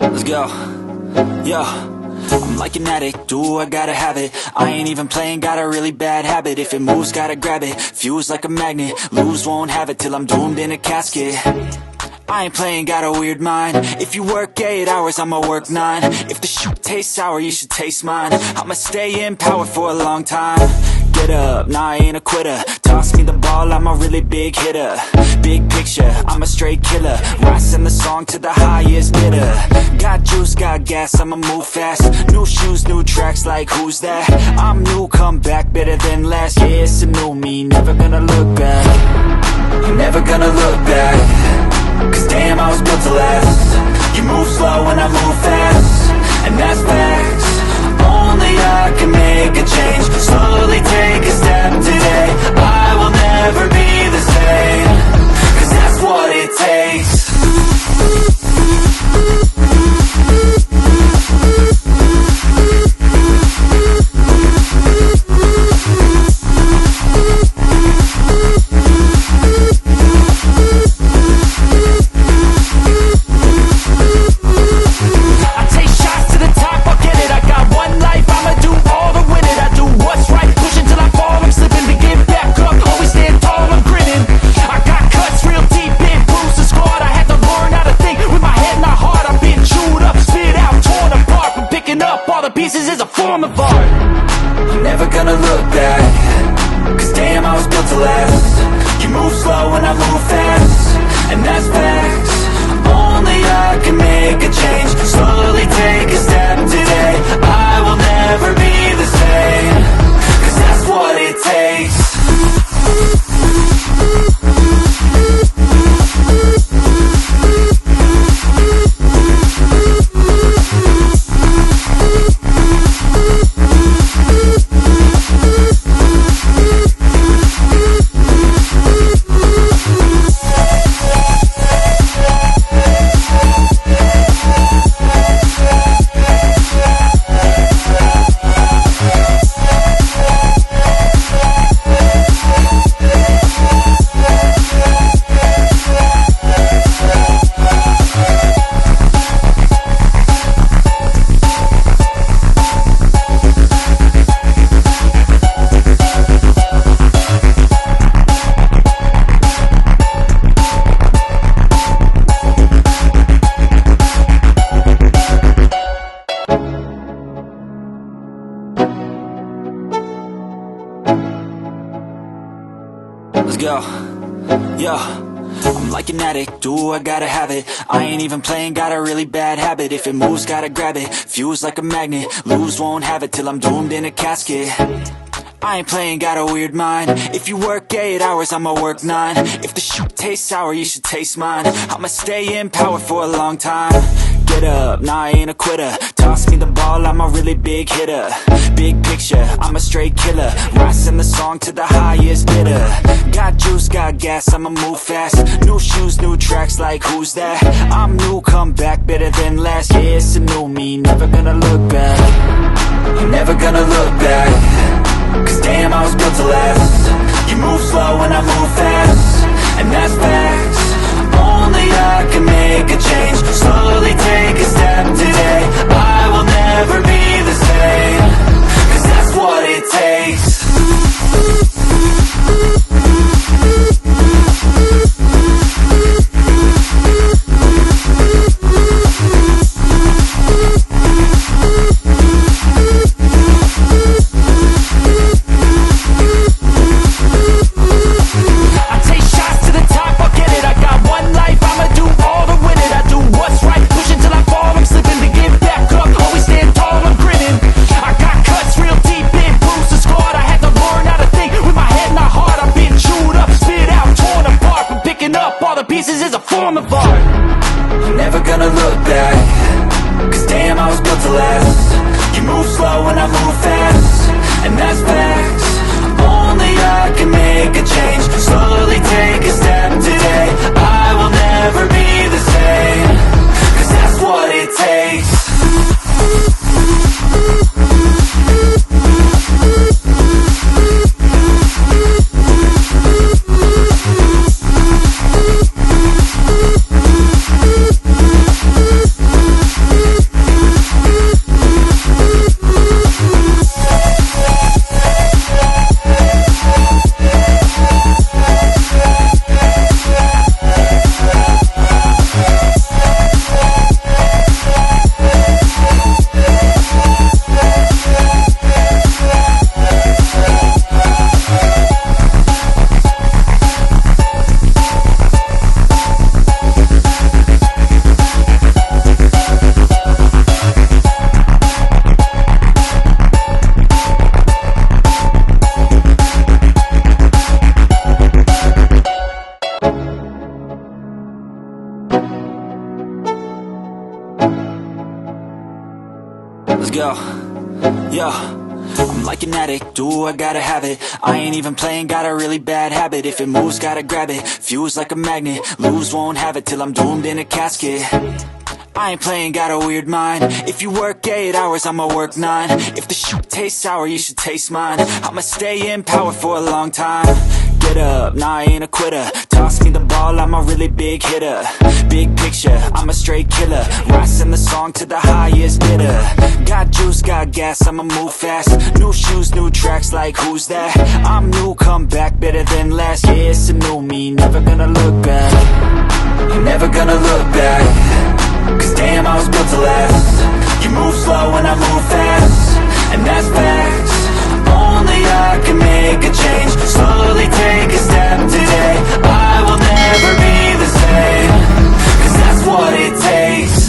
Let's go. Yo, I'm like an addict, do I gotta have it. I ain't even playing, got a really bad habit. If it moves, gotta grab it, fuse like a magnet. Lose, won't have it till I'm doomed in a casket. I ain't playing, got a weird mind. If you work 8 hours, I'ma work 9. If the shoot tastes sour, you should taste mine. I'ma stay in power for a long time. Get up, nah, I ain't a quitter. Toss me the ball, I'm a really big hitter. Big picture, I'm a straight killer. Rising the song to the highest bidder. Got juice, got gas, I'ma move fast. New shoes, new tracks, like who's that? I'm new, come back, better than last. Yeah, it's a new me, never gonna look back. I'm never gonna look back. Cause damn, I was built to last. You move slow and I move fast, and that's facts. Only I can make a change. Slowly take a step today. I will never be the same. Cause that's what it takes. Pieces is a form of art. I'm never gonna look back. Cause damn, I was built to last. You move slow and I move fast, and that's facts. Only I can make a change. Slowly take a step today. I will never be the same. Cause that's what it takes. Let's go. Yo, I'm like an addict, do I gotta have it. I ain't even playing, got a really bad habit. If it moves, gotta grab it, fuse like a magnet. Lose, won't have it till I'm doomed in a casket. I ain't playing, got a weird mind. If you work 8 hours, I'ma work 9. If the shoot tastes sour, you should taste mine. I'ma stay in power for a long time. Get up, nah, I ain't a quitter. Toss me the ball, I'm a really big hitter. Big picture, I'm a straight killer. Rising the song to the highest bidder. Got juice, got gas, I'ma move fast. New shoes, new tracks, like who's that? I'm new, come back, better than last. Yeah, it's a new me, never gonna look back. I'm never gonna look back. Cause damn, I was built to last. You move slow and I move fast, and that's facts. Only I can make a change. Slowly take a step today. I will never be the same. Cause that's what it takes. Pieces is a form of art. I'm never gonna look back. Cause damn, I was built to last. You move slow and I move fast, and that's facts. Only I can make a change. Slowly take a step today. I will never be the same. Cause that's what it takes. go. Yo, I'm like an addict, do I gotta have it. I ain't even playing, got a really bad habit. If it moves, gotta grab it, fuse like a magnet. Lose, won't have it till I'm doomed in a casket. I ain't playing, got a weird mind. If you work 8 hours, I'ma work 9. If the shit tastes sour, you should taste mine. I'ma stay in power for a long time. Get up, nah, I ain't a quitter. Toss me the ball, I'm a really big hitter. Big picture, I'm a straight killer. Rising the song to the highest bidder. Got juice, got gas, I'ma move fast. New shoes, new tracks, like who's that? I'm new, come back, better than last. Yeah, it's a new me, never gonna look back. I'm never gonna look back. Cause damn, I was built to last. You move slow and I move fast, and that's facts. Only I can make a change. Slowly take a step today. I will never be the same, cause that's what it takes.